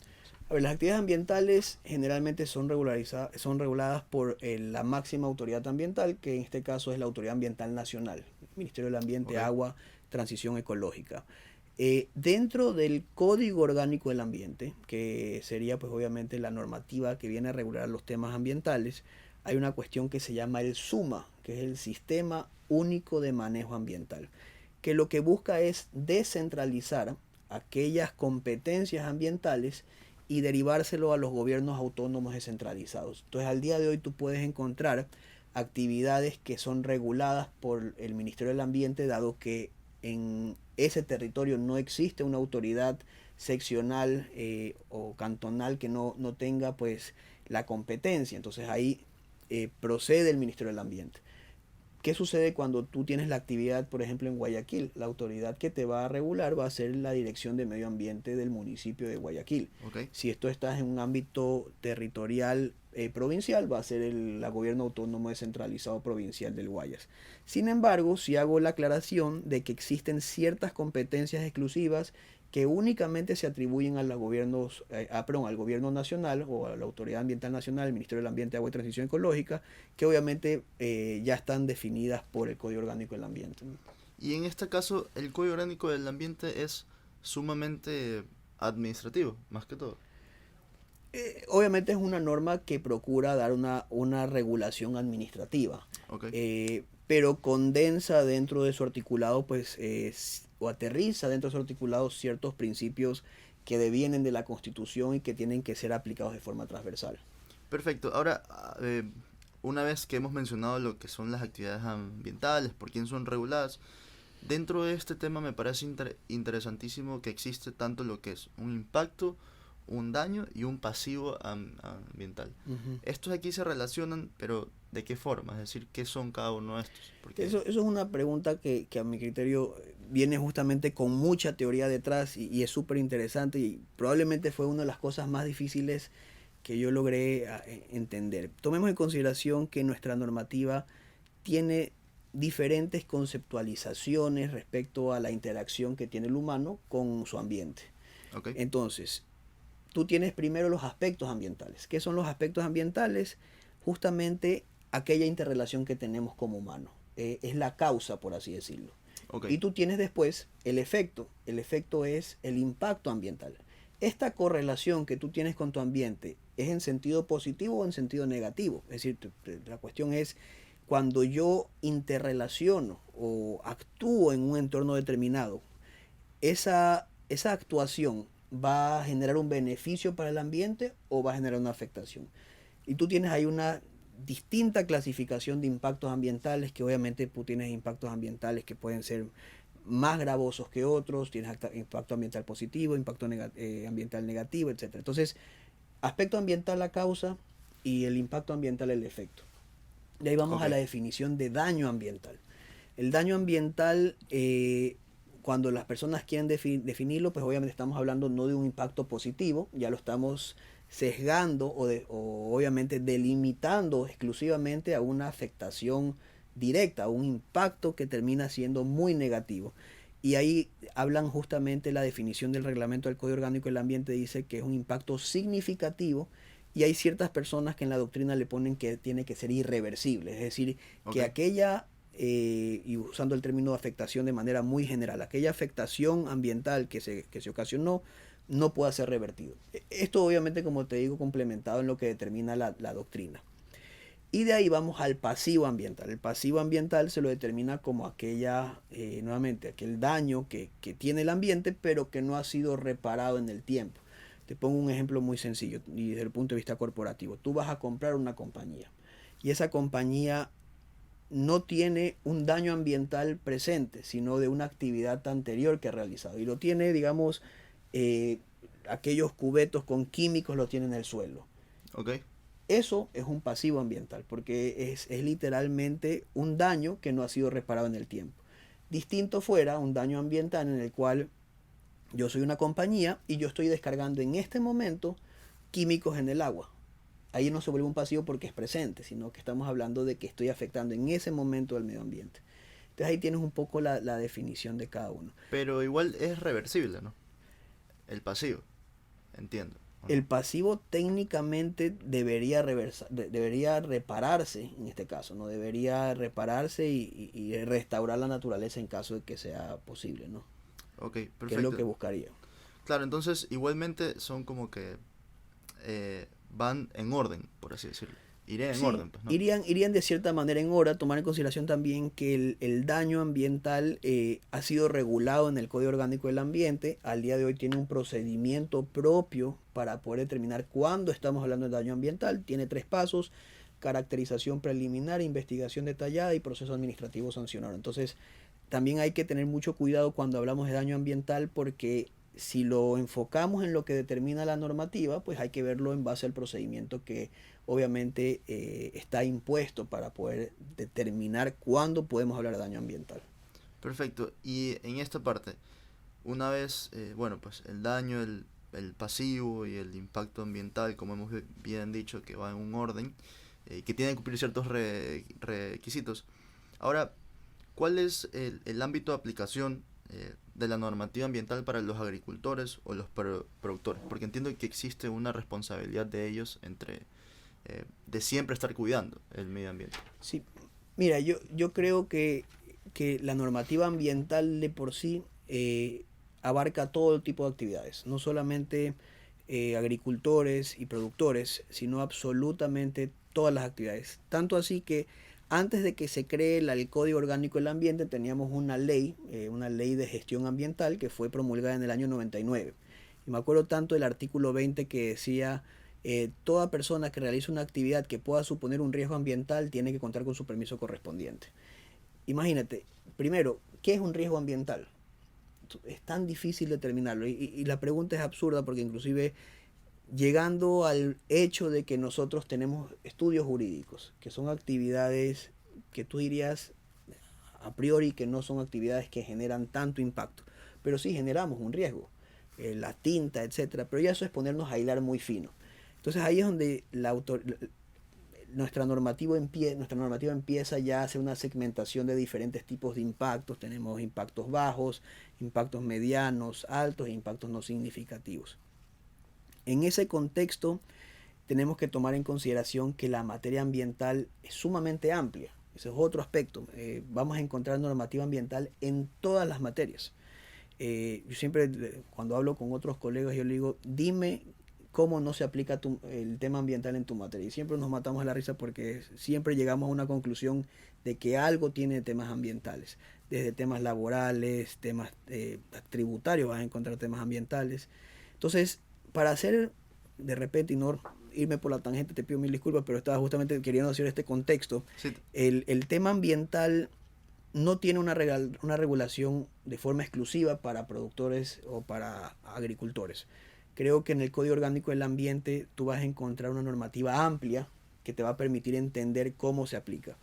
A ver, las actividades ambientales generalmente son reguladas por la máxima autoridad ambiental, que en este caso es la Autoridad Ambiental Nacional, Ministerio del Ok, Ambiente, Agua, Transición Ecológica. Dentro del Código Orgánico del Ambiente, que sería pues obviamente la normativa que viene a regular los temas ambientales, hay una cuestión que se llama el SUMA, que es el Sistema Único de Manejo Ambiental, que lo que busca es descentralizar aquellas competencias ambientales y derivárselo a los gobiernos autónomos descentralizados. Entonces al día de hoy tú puedes encontrar actividades que son reguladas por el Ministerio del Ambiente, dado que en ese territorio no existe una autoridad seccional o cantonal que no tenga pues la competencia. Entonces ahí procede el Ministerio del Ambiente. ¿Qué sucede cuando tú tienes la actividad, por ejemplo, en Guayaquil? La autoridad que te va a regular va a ser la Dirección de Medio Ambiente del municipio de Guayaquil. ok. Si esto está en un ámbito territorial provincial, va a ser la Gobierno Autónomo Descentralizado Provincial del Guayas. Sin embargo, si hago la aclaración de que existen ciertas competencias exclusivas que únicamente se atribuyen a los gobiernos, al gobierno nacional o a la Autoridad Ambiental Nacional, el Ministerio del Ambiente, Agua y Transición Ecológica, que obviamente ya están definidas por el Código Orgánico del Ambiente. Y en este caso, el Código Orgánico del Ambiente es sumamente administrativo, más que todo. Obviamente es una norma que procura dar una regulación administrativa, Ok. pero condensa dentro de su articulado, pues, o aterriza dentro de su articulado ciertos principios que devienen de la Constitución y que tienen que ser aplicados de forma transversal. Perfecto. Ahora, una vez que hemos mencionado lo que son las actividades ambientales, por quién son reguladas, dentro de este tema me parece interesantísimo que existe tanto lo que es un impacto, un daño y un pasivo ambiental. Ujú. Estos aquí se relacionan, pero ¿de qué forma? Es decir, ¿qué son cada uno de estos? Porque, Eso es una pregunta que a mi criterio viene justamente con mucha teoría detrás y es súper interesante y probablemente fue una de las cosas más difíciles que yo logré entender. Tomemos en consideración que nuestra normativa tiene diferentes conceptualizaciones respecto a la interacción que tiene el humano con su ambiente. ok, Entonces, tú tienes primero los aspectos ambientales. ¿Qué son los aspectos ambientales? Justamente aquella interrelación que tenemos como humanos. Es la causa, por así decirlo. ok, Y tú tienes después el efecto. El efecto es el impacto ambiental. Esta correlación que tú tienes con tu ambiente es en sentido positivo o en sentido negativo. Es decir, la cuestión es cuando yo interrelaciono o actúo en un entorno determinado, esa actuación va a generar un beneficio para el ambiente o va a generar una afectación. Y tú tienes ahí una distinta clasificación de impactos ambientales, que obviamente tú tienes impactos ambientales que pueden ser más gravosos que otros, tienes impacto ambiental positivo, impacto ambiental negativo, etcétera. Entonces, aspecto ambiental la causa y el impacto ambiental el efecto. De ahí vamos ok, a la definición de daño ambiental. El daño ambiental, cuando las personas quieren definirlo, pues obviamente estamos hablando no de un impacto positivo, ya lo estamos sesgando o obviamente delimitando exclusivamente a una afectación directa, a un impacto que termina siendo muy negativo. Y ahí hablan justamente la definición del reglamento del Código Orgánico del Ambiente, dice que es un impacto significativo, y hay ciertas personas que en la doctrina le ponen que tiene que ser irreversible, es decir, que aquella, y usando el término de afectación de manera muy general, aquella afectación ambiental que se ocasionó no pueda ser revertido. Esto obviamente, como te digo, complementado en lo que determina la doctrina. Y de ahí vamos al pasivo ambiental. El pasivo ambiental se lo determina como aquella, nuevamente, aquel daño que tiene el ambiente, pero que no ha sido reparado en el tiempo. Te pongo un ejemplo muy sencillo y desde el punto de vista corporativo. Tú vas a comprar una compañía y esa compañía no tiene un daño ambiental presente, sino de una actividad anterior que ha realizado. Y lo tiene, digamos, eh, aquellos cubetos con químicos lo tienen en el suelo. Ok. Eso es un pasivo ambiental, porque es literalmente un daño que no ha sido reparado en el tiempo. Distinto fuera un daño ambiental en el cual yo soy una compañía y yo estoy descargando en este momento químicos en el agua. Ahí no se vuelve un pasivo porque es presente, sino que estamos hablando de que estoy afectando en ese momento al medio ambiente. Entonces ahí tienes un poco la definición de cada uno. Pero igual es reversible, ¿no? El pasivo, entiendo. ¿O El no? pasivo técnicamente debería repararse en este caso, ¿no? Debería repararse y restaurar la naturaleza en caso de que sea posible, ¿no? Ok, Que es lo que perfecto. buscaría. Claro, entonces igualmente son como que van en orden, por así decirlo. Iré en Sí, orden, pues, ¿no? irían de cierta manera en hora, tomar en consideración también que el daño ambiental ha sido regulado en el Código Orgánico del Ambiente. Al día de hoy tiene un procedimiento propio para poder determinar cuándo estamos hablando de daño ambiental. Tiene 3 pasos: caracterización preliminar, investigación detallada y proceso administrativo sancionado. Entonces, también hay que tener mucho cuidado cuando hablamos de daño ambiental, porque si lo enfocamos en lo que determina la normativa, pues hay que verlo en base al procedimiento que obviamente está impuesto para poder determinar cuándo podemos hablar de daño ambiental. Perfecto. Y en esta parte, una vez, bueno, pues el daño, el pasivo y el impacto ambiental, como hemos bien dicho, que va en un orden, que tiene que cumplir ciertos requisitos. Ahora, ¿cuál es el ámbito de aplicación de la normativa ambiental para los agricultores o los productores? Porque entiendo que existe una responsabilidad de ellos de siempre estar cuidando el medio ambiente. Sí, mira, yo creo que la normativa ambiental de por sí abarca todo tipo de actividades, no solamente agricultores y productores, sino absolutamente todas las actividades. Tanto así que antes de que se cree el Código Orgánico del Ambiente teníamos una ley de gestión ambiental que fue promulgada en el año 99. Y me acuerdo tanto del artículo 20 que decía: toda persona que realice una actividad que pueda suponer un riesgo ambiental tiene que contar con su permiso correspondiente. Imagínate, primero, ¿qué es un riesgo ambiental? Es tan difícil determinarlo, y la pregunta es absurda, porque inclusive llegando al hecho de que nosotros tenemos estudios jurídicos, que son actividades que tú dirías a priori que no son actividades que generan tanto impacto, pero sí generamos un riesgo, la tinta, etcétera, pero ya eso es ponernos a hilar muy fino. Entonces ahí es donde nuestra normativa empieza ya a hacer una segmentación de diferentes tipos de impactos. Tenemos impactos bajos, impactos medianos, altos e impactos no significativos. En ese contexto tenemos que tomar en consideración que la materia ambiental es sumamente amplia. Ese es otro aspecto. Vamos a encontrar normativa ambiental en todas las materias. Yo siempre, cuando hablo con otros colegas, yo le digo: dime cómo no se aplica el tema ambiental en tu materia. Y siempre nos matamos a la risa, porque siempre llegamos a una conclusión de que algo tiene temas ambientales. Desde temas laborales, temas tributarios, vas a encontrar temas ambientales. Entonces, para hacer, de repente, y no irme por la tangente, te pido mil disculpas, pero estaba justamente queriendo hacer este contexto. Sí, El tema ambiental no tiene una regulación de forma exclusiva para productores o para agricultores. Creo que en el Código Orgánico del Ambiente tú vas a encontrar una normativa amplia que te va a permitir entender cómo se aplica.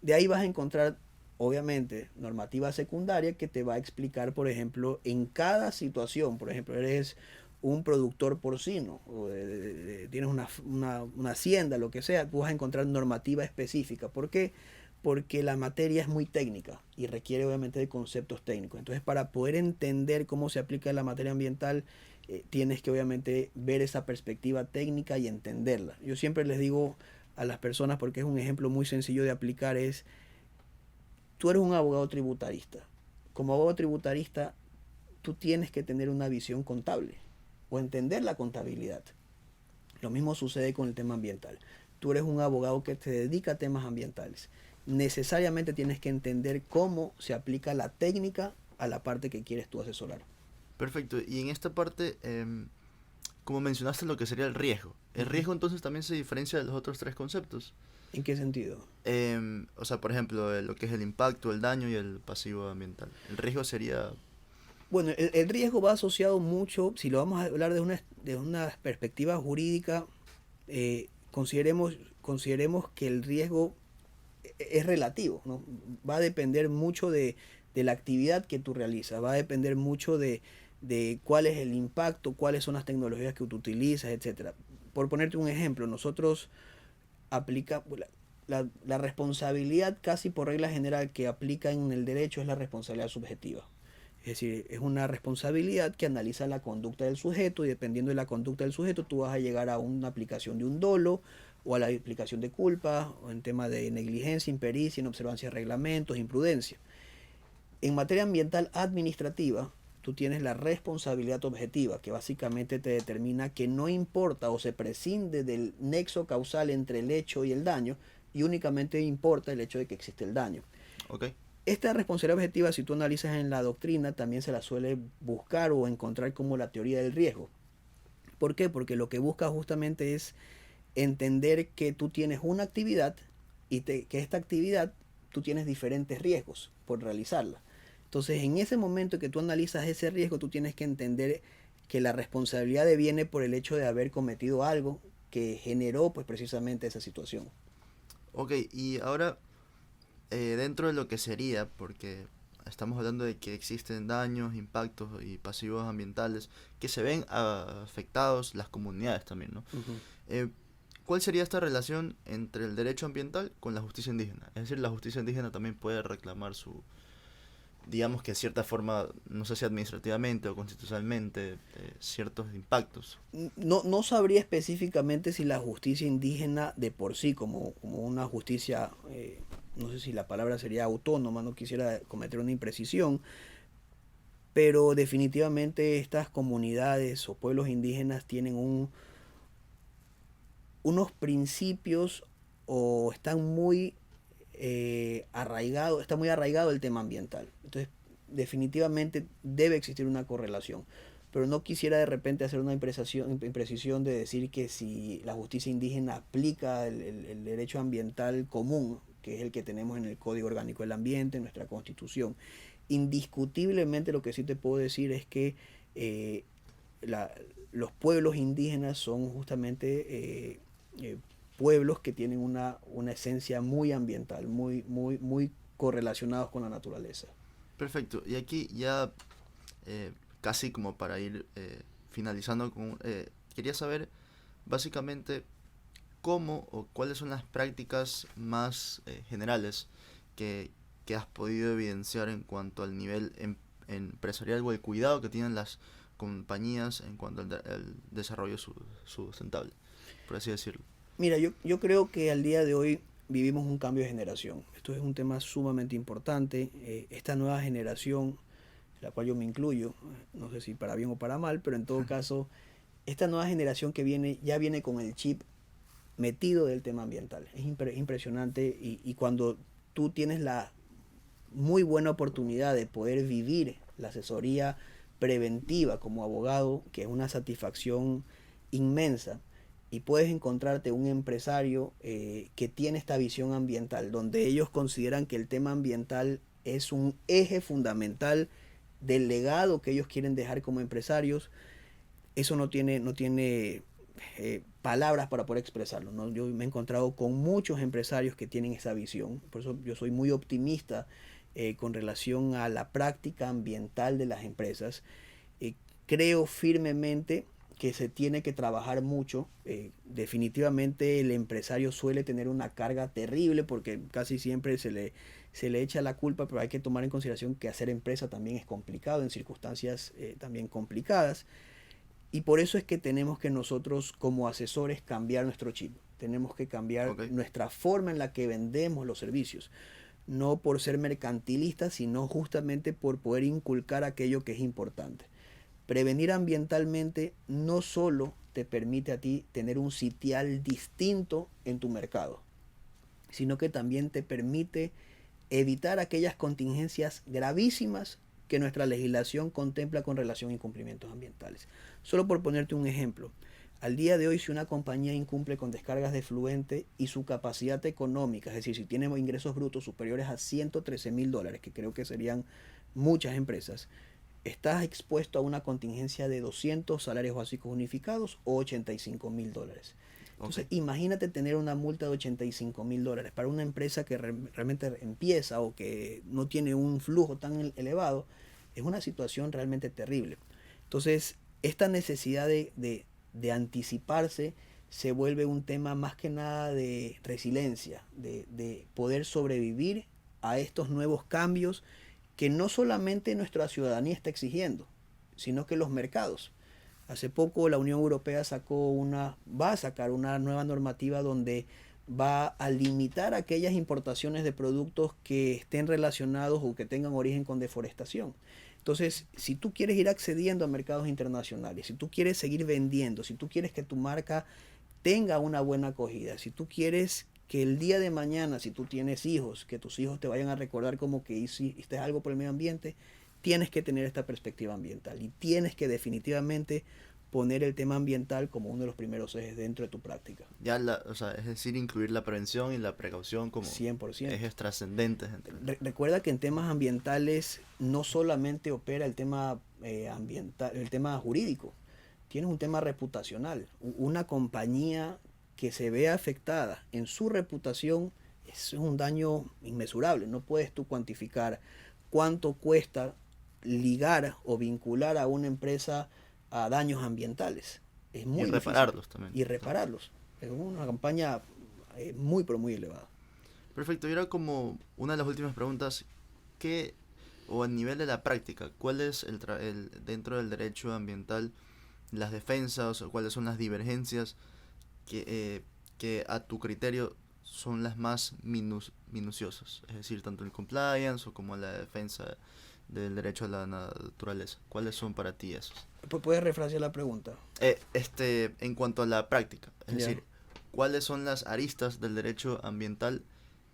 De ahí vas a encontrar obviamente, normativa secundaria que te va a explicar, por ejemplo, en cada situación. Por ejemplo, eres un productor porcino, o tienes una hacienda, lo que sea, tú vas a encontrar normativa específica. ¿Por qué? Porque la materia es muy técnica y requiere obviamente de conceptos técnicos. Entonces, para poder entender cómo se aplica la materia ambiental, tienes que obviamente ver esa perspectiva técnica y entenderla. Yo siempre les digo a las personas, porque es un ejemplo muy sencillo de aplicar, es, tú eres un abogado tributarista. Como abogado tributarista, tú tienes que tener una visión contable o entender la contabilidad. Lo mismo sucede con el tema ambiental. Tú eres un abogado que te dedica a temas ambientales. Necesariamente tienes que entender cómo se aplica la técnica a la parte que quieres tú asesorar. Perfecto. Y en esta parte, como mencionaste lo que sería el riesgo. ¿El riesgo entonces también se diferencia de los otros tres conceptos? ¿En qué sentido? O sea, por ejemplo, lo que es el impacto, el daño y el pasivo ambiental. El riesgo sería... Bueno, el riesgo va asociado mucho, si lo vamos a hablar de una perspectiva jurídica, consideremos que el riesgo es relativo, ¿no? Va a depender mucho de la actividad que tú realizas, va a depender mucho de cuál es el impacto, cuáles son las tecnologías que tú utilizas, etcétera. Por ponerte un ejemplo, nosotros aplica la responsabilidad casi por regla general que aplica en el derecho es la responsabilidad subjetiva. Es decir, es una responsabilidad que analiza la conducta del sujeto y dependiendo de la conducta del sujeto tú vas a llegar a una aplicación de un dolo o a la aplicación de culpa o en tema de negligencia, impericia, inobservancia de reglamentos, imprudencia. En materia ambiental administrativa, tú tienes la responsabilidad objetiva, que básicamente te determina que no importa o se prescinde del nexo causal entre el hecho y el daño y únicamente importa el hecho de que existe el daño. Okay. Esta responsabilidad objetiva, si tú analizas en la doctrina, también se la suele buscar o encontrar como la teoría del riesgo. ¿Por qué? Porque lo que busca justamente es entender que tú tienes una actividad y que esta actividad tú tienes diferentes riesgos por realizarla. Entonces, en ese momento que tú analizas ese riesgo, tú tienes que entender que la responsabilidad deviene por el hecho de haber cometido algo que generó pues precisamente esa situación. Ok, y ahora dentro de lo que sería, porque estamos hablando de que existen daños, impactos y pasivos ambientales que se ven afectados las comunidades también, ¿no? Uh-huh. ¿Cuál sería esta relación entre el derecho ambiental con la justicia indígena? Es decir, la justicia indígena también puede reclamar su, digamos que de cierta forma, no sé si administrativamente o constitucionalmente, ciertos impactos. No sabría específicamente si la justicia indígena de por sí, como una justicia, no sé si la palabra sería autónoma, no quisiera cometer una imprecisión, pero definitivamente estas comunidades o pueblos indígenas tienen unos principios o están muy está muy arraigado el tema ambiental. Entonces, definitivamente debe existir una correlación. Pero no quisiera de repente hacer una imprecisión de decir que si la justicia indígena aplica el derecho ambiental común, que es el que tenemos en el Código Orgánico del Ambiente, en nuestra Constitución. Indiscutiblemente lo que sí te puedo decir es que los pueblos indígenas son justamente pueblos que tienen una esencia muy ambiental, muy correlacionados con la naturaleza. Perfecto, y aquí ya casi como para ir finalizando, quería saber básicamente cómo o cuáles son las prácticas más generales que has podido evidenciar en cuanto al nivel empresarial o el cuidado que tienen las compañías en cuanto al desarrollo sustentable, por así decirlo. Mira, yo creo que al día de hoy vivimos un cambio de generación. Esto es un tema sumamente importante. Esta nueva generación, la cual yo me incluyo, no sé si para bien o para mal, pero en todo caso, esta nueva generación que viene ya viene con el chip metido del tema ambiental. Es impresionante y cuando tú tienes la muy buena oportunidad de poder vivir la asesoría preventiva como abogado, que es una satisfacción inmensa, y puedes encontrarte un empresario que tiene esta visión ambiental, donde ellos consideran que el tema ambiental es un eje fundamental del legado que ellos quieren dejar como empresarios. Eso no tiene palabras para poder expresarlo, ¿no? Yo me he encontrado con muchos empresarios que tienen esa visión, por eso yo soy muy optimista con relación a la práctica ambiental de las empresas. Creo firmemente que se tiene que trabajar mucho. Definitivamente el empresario suele tener una carga terrible porque casi siempre se le echa la culpa, pero hay que tomar en consideración que hacer empresa también es complicado, en circunstancias también complicadas. Y por eso es que tenemos que nosotros como asesores cambiar nuestro chip. Tenemos que cambiar nuestra forma en la que vendemos los servicios. No por ser mercantilistas, sino justamente por poder inculcar aquello que es importante. Prevenir ambientalmente no solo te permite a ti tener un sitial distinto en tu mercado, sino que también te permite evitar aquellas contingencias gravísimas que nuestra legislación contempla con relación a incumplimientos ambientales. Solo por ponerte un ejemplo, al día de hoy si una compañía incumple con descargas de efluente y su capacidad económica, es decir, si tiene ingresos brutos superiores a $113,000, que creo que serían muchas empresas, estás expuesto a una contingencia de 200 salarios básicos unificados o $85,000. Entonces, imagínate tener una multa de $85,000 para una empresa que realmente empieza o que no tiene un flujo tan elevado. Es una situación realmente terrible. Entonces, esta necesidad de anticiparse se vuelve un tema más que nada de resiliencia, de poder sobrevivir a estos nuevos cambios que no solamente nuestra ciudadanía está exigiendo, sino que los mercados. Hace poco la Unión Europea va a sacar una nueva normativa donde va a limitar aquellas importaciones de productos que estén relacionados o que tengan origen con deforestación. Entonces, si tú quieres ir accediendo a mercados internacionales, si tú quieres seguir vendiendo, si tú quieres que tu marca tenga una buena acogida, si tú quieres que el día de mañana, si tú tienes hijos, que tus hijos te vayan a recordar como que hiciste algo por el medio ambiente, tienes que tener esta perspectiva ambiental y tienes que definitivamente poner el tema ambiental como uno de los primeros ejes dentro de tu práctica. O sea, es decir, incluir la prevención y la precaución como 100%. ejes trascendentes. Recuerda que en temas ambientales no solamente opera el tema ambiental, el tema jurídico, tienes un tema reputacional. Una compañía que se vea afectada en su reputación es un daño inmesurable. No puedes tú cuantificar cuánto cuesta ligar o vincular a una empresa a daños ambientales. Es muy difícil. Repararlos también. Y repararlos. Es una campaña muy, pero muy elevada. Perfecto. Y ahora como una de las últimas preguntas, o a nivel de la práctica, ¿cuál es dentro del derecho ambiental las defensas o cuáles son las divergencias que a tu criterio son las más minuciosas? Es decir, tanto el compliance o como la defensa del derecho a la naturaleza. ¿Cuáles son para ti esos? ¿Puedes refrasear la pregunta? En cuanto a la práctica, es decir, ¿cuáles son las aristas del derecho ambiental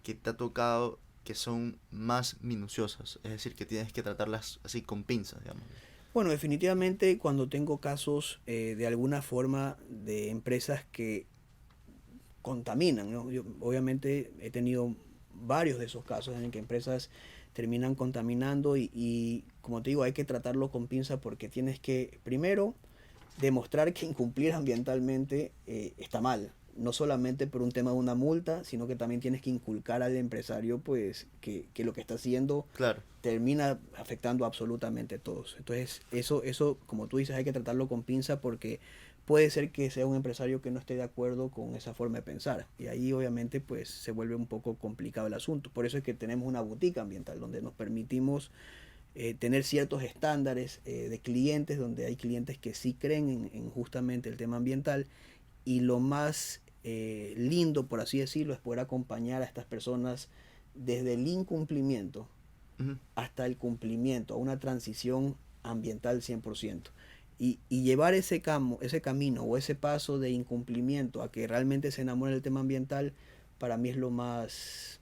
que te ha tocado que son más minuciosas? Es decir, que tienes que tratarlas así con pinzas, digamos. Bueno, definitivamente cuando tengo casos de alguna forma de empresas que contaminan, ¿no? Yo obviamente he tenido varios de esos casos en que empresas terminan contaminando y como te digo, hay que tratarlo con pinza porque tienes que primero demostrar que incumplir ambientalmente está mal, no solamente por un tema de una multa, sino que también tienes que inculcar al empresario pues que lo que está haciendo termina afectando absolutamente a todos. Entonces eso como tú dices hay que tratarlo con pinza porque puede ser que sea un empresario que no esté de acuerdo con esa forma de pensar y ahí obviamente pues se vuelve un poco complicado el asunto. Por eso es que tenemos una boutique ambiental donde nos permitimos tener ciertos estándares de clientes, donde hay clientes que sí creen en justamente el tema ambiental y lo más lindo, por así decirlo, es poder acompañar a estas personas desde el incumplimiento hasta el cumplimiento, a una transición ambiental 100%. Y llevar ese camino o ese paso de incumplimiento a que realmente se enamore del tema ambiental, para mí es lo más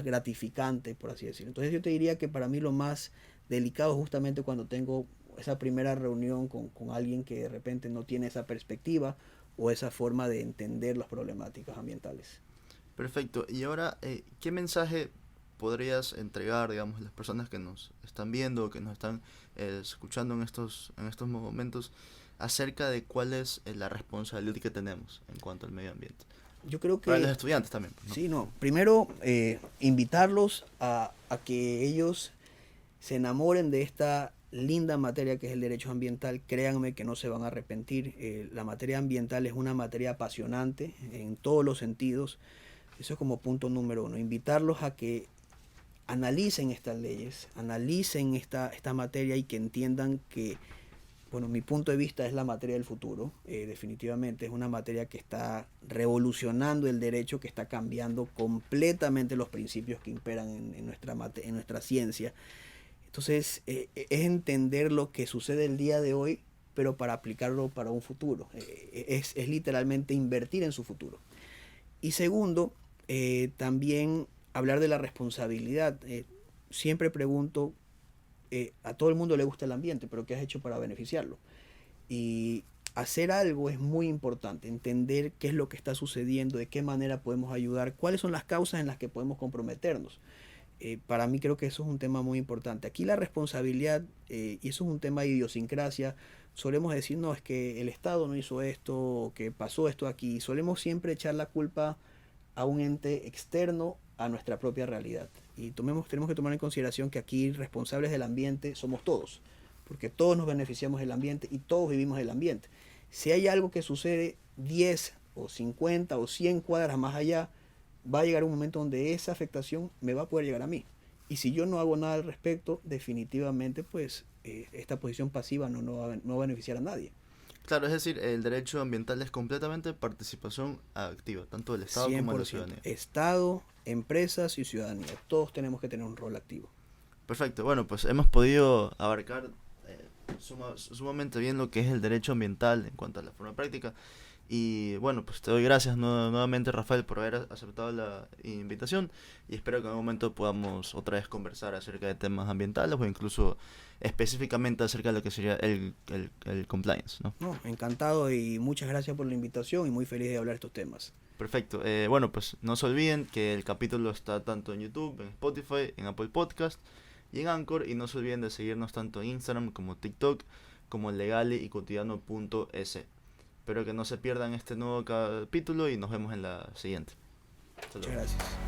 gratificante, por así decirlo. Entonces yo te diría que para mí lo más delicado es justamente cuando tengo esa primera reunión con alguien que de repente no tiene esa perspectiva o esa forma de entender las problemáticas ambientales. Perfecto. Y ahora, ¿qué mensaje podrías entregar, digamos, a las personas que nos están viendo, que nos están escuchando en estos momentos, acerca de cuál es la responsabilidad que tenemos en cuanto al medio ambiente? yo creo Para los que estudiantes también, pues, ¿no? sí, no. Primero, invitarlos a que ellos se enamoren de esta linda materia que es el derecho ambiental. Créanme que no se van a arrepentir. La materia ambiental es una materia apasionante en todos los sentidos. Eso es como punto número uno. Invitarlos a que analicen estas leyes, analicen esta materia y que entiendan que, bueno, mi punto de vista es la materia del futuro. Definitivamente es una materia que está revolucionando el derecho, que está cambiando completamente los principios que imperan en nuestra ciencia. Entonces, es entender lo que sucede el día de hoy, pero para aplicarlo para un futuro. Es literalmente invertir en su futuro. Y segundo, también hablar de la responsabilidad. Siempre pregunto, a todo el mundo le gusta el ambiente, pero ¿qué has hecho para beneficiarlo? Y hacer algo es muy importante, entender qué es lo que está sucediendo, de qué manera podemos ayudar, cuáles son las causas en las que podemos comprometernos. Para mí creo que eso es un tema muy importante. Aquí la responsabilidad, y eso es un tema de idiosincrasia, solemos decir, no, es que el Estado no hizo esto, o que pasó esto aquí. Solemos siempre echar la culpa a un ente externo a nuestra propia realidad. Y tenemos que tomar en consideración que aquí responsables del ambiente somos todos, porque todos nos beneficiamos del ambiente y todos vivimos del ambiente. Si hay algo que sucede 10 o 50 o 100 cuadras más allá, va a llegar un momento donde esa afectación me va a poder llegar a mí. Y si yo no hago nada al respecto, definitivamente pues esta posición pasiva no va a beneficiar a nadie. Claro, es decir, el derecho ambiental es completamente participación activa, tanto del Estado como de la 100%. ciudadanía. Estado, empresas y ciudadanía. Todos tenemos que tener un rol activo. Perfecto, bueno, pues hemos podido abarcar sumamente bien lo que es el derecho ambiental en cuanto a la forma práctica. Y bueno, pues te doy gracias nuevamente, Rafael, por haber aceptado la invitación, y espero que en algún momento podamos otra vez conversar acerca de temas ambientales o incluso específicamente acerca de lo que sería el compliance, ¿no? No, encantado y muchas gracias por la invitación y muy feliz de hablar de estos temas. Perfecto. Bueno, pues no se olviden que el capítulo está tanto en YouTube, en Spotify, en Apple Podcast y en Anchor. Y no se olviden de seguirnos tanto en Instagram como TikTok, como legale y cotidiano.es. Espero que no se pierdan este nuevo capítulo y nos vemos en la siguiente. Hasta Muchas luego. gracias.